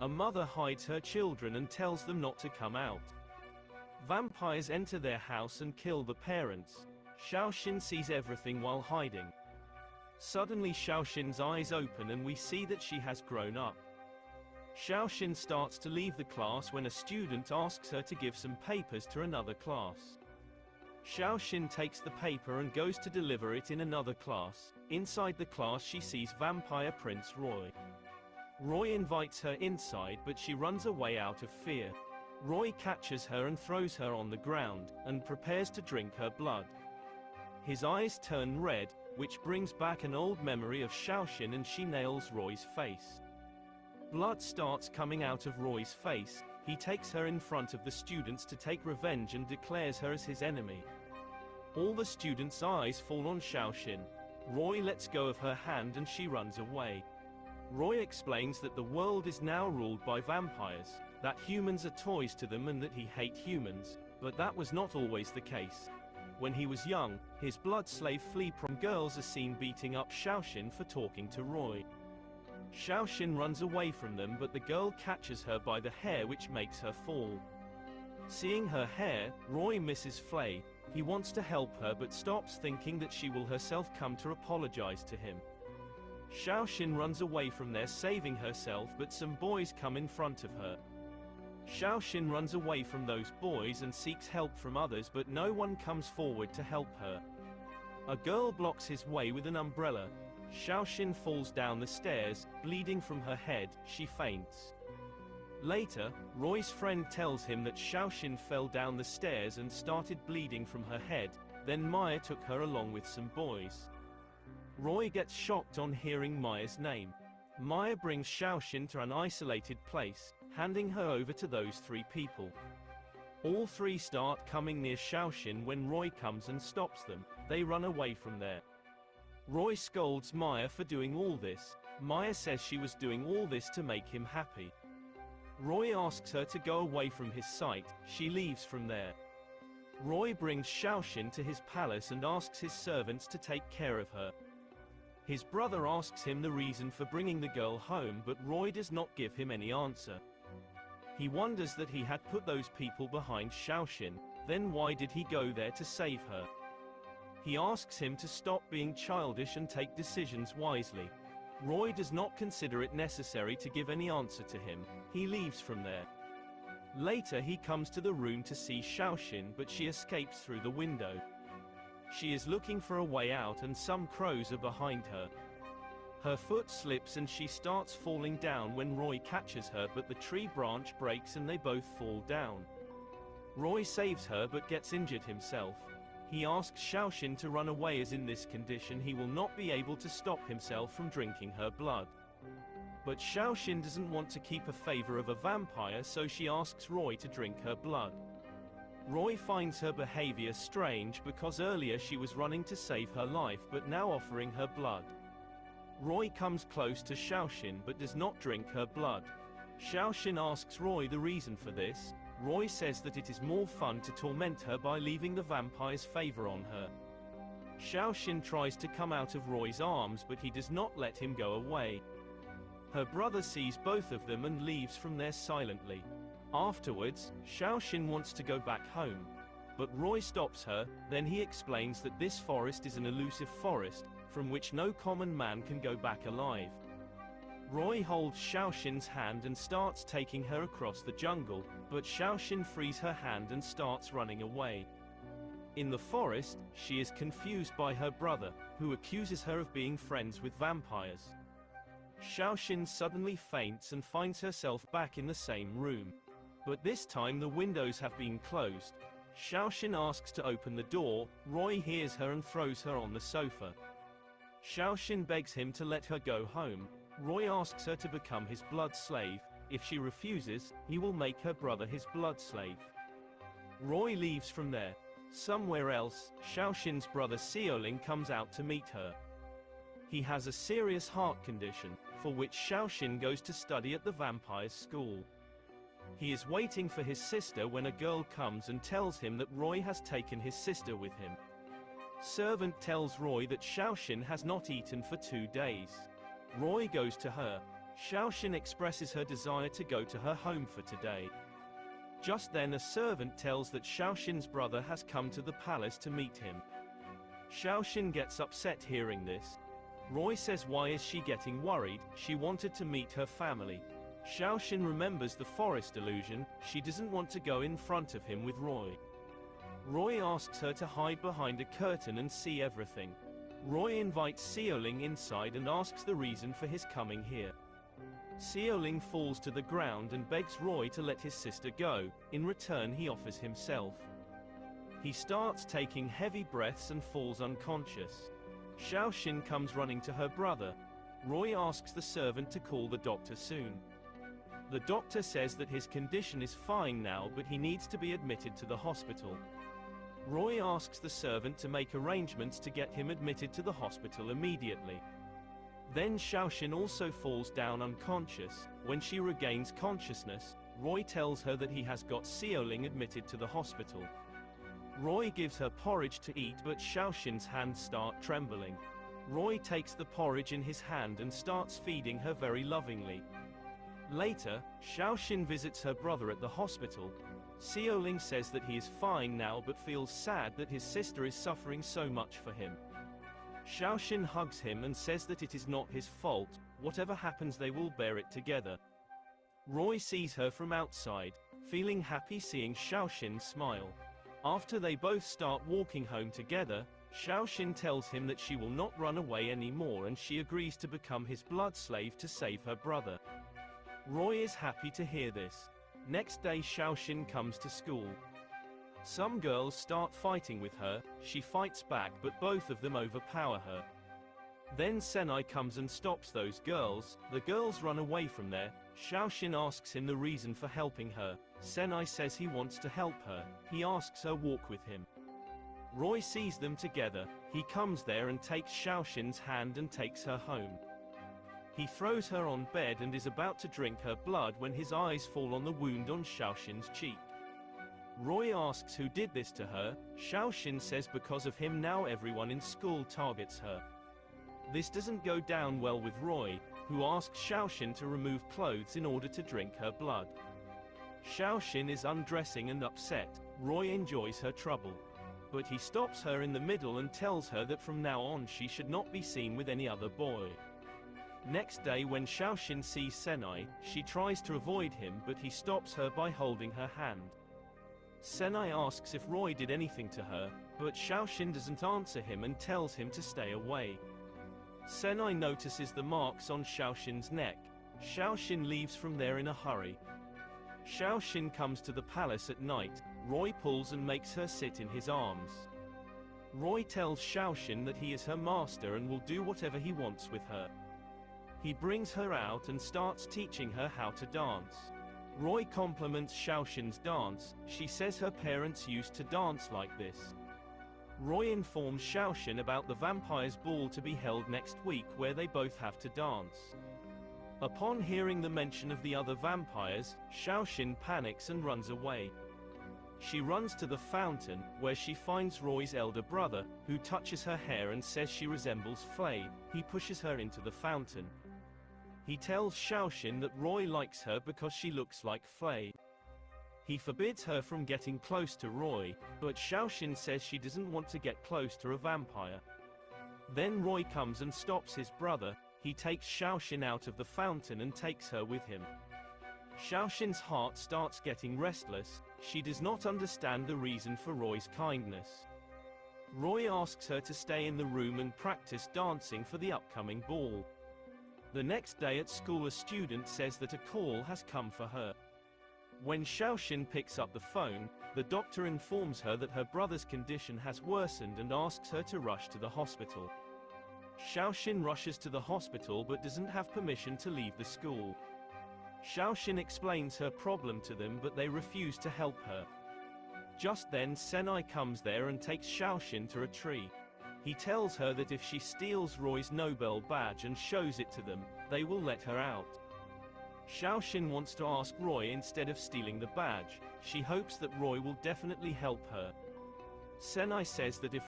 A mother hides her children and tells them not to come out. Vampires enter their house and kill the parents. Xiaoxin sees everything while hiding. Suddenly Xiaoxin's eyes open and we see that she has grown up. Xiaoxin starts to leave the class when a student asks her to give some papers to another class. Xiaoxin takes the paper and goes to deliver it in another class. Inside the class she sees vampire Prince Roy. Roy invites her inside but she runs away out of fear. Roy catches her and throws her on the ground, and prepares to drink her blood. His eyes turn red, which brings back an old memory of Xiaoxin, and she nails Roy's face. Blood starts coming out of Roy's face. He takes her in front of the students to take revenge and declares her as his enemy. All the students' eyes fall on Xiaoxin. Roy lets go of her hand and she runs away. Roy explains that the world is now ruled by vampires, that humans are toys to them and that he hates humans, but that was not always the case. When he was young, his blood slave Flea from girls are seen beating up Xiaoxin for talking to Roy. Xiaoxin runs away from them but the girl catches her by the hair which makes her fall. Seeing her hair, Roy misses Flea. He wants to help her but stops thinking that she will herself come to apologize to him. Xiaoxin runs away from there saving herself but some boys come in front of her. Xiaoxin runs away from those boys and seeks help from others but no one comes forward to help her. A girl blocks his way with an umbrella. Xiaoxin falls down the stairs, bleeding from her head. She faints. Later, Roy's friend tells him that Xiaoxin fell down the stairs and started bleeding from her head, then Maya took her along with some boys. Roy gets shocked on hearing Maya's name. Maya brings Xiaoxin to an isolated place, handing her over to those three people. All three start coming near Xiaoxin when Roy comes and stops them. They run away from there. Roy scolds Maya for doing all this. Maya says she was doing all this to make him happy. Roy asks her to go away from his sight. She leaves from there. Roy brings Xiaoxin to his palace and asks his servants to take care of her. His brother asks him the reason for bringing the girl home but Roy does not give him any answer. He wonders that he had put those people behind Xiaoxin, then why did he go there to save her? He asks him to stop being childish and take decisions wisely. Roy does not consider it necessary to give any answer to him. He leaves from there. Later he comes to the room to see Xiaoxin but she escapes through the window. She is looking for a way out and some crows are behind her. Her foot slips and she starts falling down when Roy catches her but the tree branch breaks and they both fall down. Roy saves her but gets injured himself. He asks Xiaoxin to run away as in this condition he will not be able to stop himself from drinking her blood. But Xiaoxin doesn't want to keep a favor of a vampire so she asks Roy to drink her blood. Roy finds her behavior strange because earlier she was running to save her life but now offering her blood. Roy comes close to Xiaoxin but does not drink her blood. Xiaoxin asks Roy the reason for this. Roy says that it is more fun to torment her by leaving the vampire's favor on her. Xiaoxin tries to come out of Roy's arms but he does not let him go away. Her brother sees both of them and leaves from there silently. Afterwards, Xiaoxin wants to go back home. But Roy stops her, then he explains that this forest is an elusive forest, from which no common man can go back alive. Roy holds Xiaoxin's hand and starts taking her across the jungle, but Xiaoxin frees her hand and starts running away. In the forest, she is confused by her brother, who accuses her of being friends with vampires. Xiaoxin suddenly faints and finds herself back in the same room. But this time the windows have been closed. Xiaoxin asks to open the door. Roy hears her and throws her on the sofa. Xiaoxin begs him to let her go home. Roy asks her to become his blood slave. If she refuses, he will make her brother his blood slave. Roy leaves from there. Somewhere else, Xiaoxin's brother Xiaoling comes out to meet her. He has a serious heart condition, for which Xiaoxin goes to study at the vampire's school. He is waiting for his sister when a girl comes and tells him that Roy has taken his sister with him. Servant tells Roy that Xiaoxin has not eaten for 2 days. Roy goes to her. Xiaoxin expresses her desire to go to her home for today. Just then a servant tells that Xiaoxin's brother has come to the palace to meet him. Xiaoxin gets upset hearing this. Roy says why is she getting worried, she wanted to meet her family. Xiaoxin remembers the forest illusion, she doesn't want to go in front of him with Roy. Roy asks her to hide behind a curtain and see everything. Roy invites Xiaoling inside and asks the reason for his coming here. Xiaoling falls to the ground and begs Roy to let his sister go, in return he offers himself. He starts taking heavy breaths and falls unconscious. Xiaoxin comes running to her brother. Roy asks the servant to call the doctor soon. The doctor says that his condition is fine now but he needs to be admitted to the hospital. Roy asks the servant to make arrangements to get him admitted to the hospital immediately. Then Xiaoxin also falls down unconscious. When she regains consciousness, Roy tells her that he has got Xiaoling admitted to the hospital. Roy gives her porridge to eat but Xiaoxin's hands start trembling. Roy takes the porridge in his hand and starts feeding her very lovingly. Later, Xiaoxin visits her brother at the hospital. Xiaoling says that he is fine now but feels sad that his sister is suffering so much for him. Xiaoxin hugs him and says that it is not his fault, whatever happens they will bear it together. Roy sees her from outside, feeling happy seeing Xiaoxin smile. After they both start walking home together, Xiaoxin tells him that she will not run away anymore and she agrees to become his blood slave to save her brother. Roy is happy to hear this. Next day Xiaoxin comes to school. Some girls start fighting with her, she fights back but both of them overpower her. Then Senai comes and stops those girls, the girls run away from there. Xiaoxin asks him the reason for helping her. Senai says he wants to help her, he asks her walk with him. Roy sees them together, he comes there and takes Xiaoxin's hand and takes her home. He throws her on bed and is about to drink her blood when his eyes fall on the wound on Xiaoxin's cheek. Roy asks who did this to her. Xiaoxin says because of him now everyone in school targets her. This doesn't go down well with Roy, who asks Xiaoxin to remove clothes in order to drink her blood. Xiaoxin is undressing and upset. Roy enjoys her trouble. But he stops her in the middle and tells her that from now on she should not be seen with any other boy. Next day when Xiaoxin sees Senai, she tries to avoid him but he stops her by holding her hand. Senai asks if Roy did anything to her, but Xiaoxin doesn't answer him and tells him to stay away. Senai notices the marks on Xiaoxin's neck. Xiaoxin leaves from there in a hurry. Xiaoxin comes to the palace at night. Roy pulls and makes her sit in his arms. Roy tells Xiaoxin that he is her master and will do whatever he wants with her. He brings her out and starts teaching her how to dance. Roy compliments Xiaoxin's dance, she says her parents used to dance like this. Roy informs Xiaoxin about the vampire's ball to be held next week where they both have to dance. Upon hearing the mention of the other vampires, Xiaoxin panics and runs away. She runs to the fountain, where she finds Roy's elder brother, who touches her hair and says she resembles Flay. He pushes her into the fountain. He tells Xiaoxin that Roy likes her because she looks like Flay. He forbids her from getting close to Roy, but Xiaoxin says she doesn't want to get close to a vampire. Then Roy comes and stops his brother. He takes Xiaoxin out of the fountain and takes her with him. Xiaoxin's heart starts getting restless, she does not understand the reason for Roy's kindness. Roy asks her to stay in the room and practice dancing for the upcoming ball. The next day at school a student says that a call has come for her. When Xiaoxin picks up the phone, the doctor informs her that her brother's condition has worsened and asks her to rush to the hospital. Xiaoxin rushes to the hospital but doesn't have permission to leave the school. Xiaoxin explains her problem to them but they refuse to help her. Just then Senai comes there and takes Xiaoxin to a tree. He tells her that if she steals Roy's Nobel badge and shows it to them, they will let her out. Xiaoxin wants to ask Roy instead of stealing the badge. She hopes that Roy will definitely help her. Senai says that if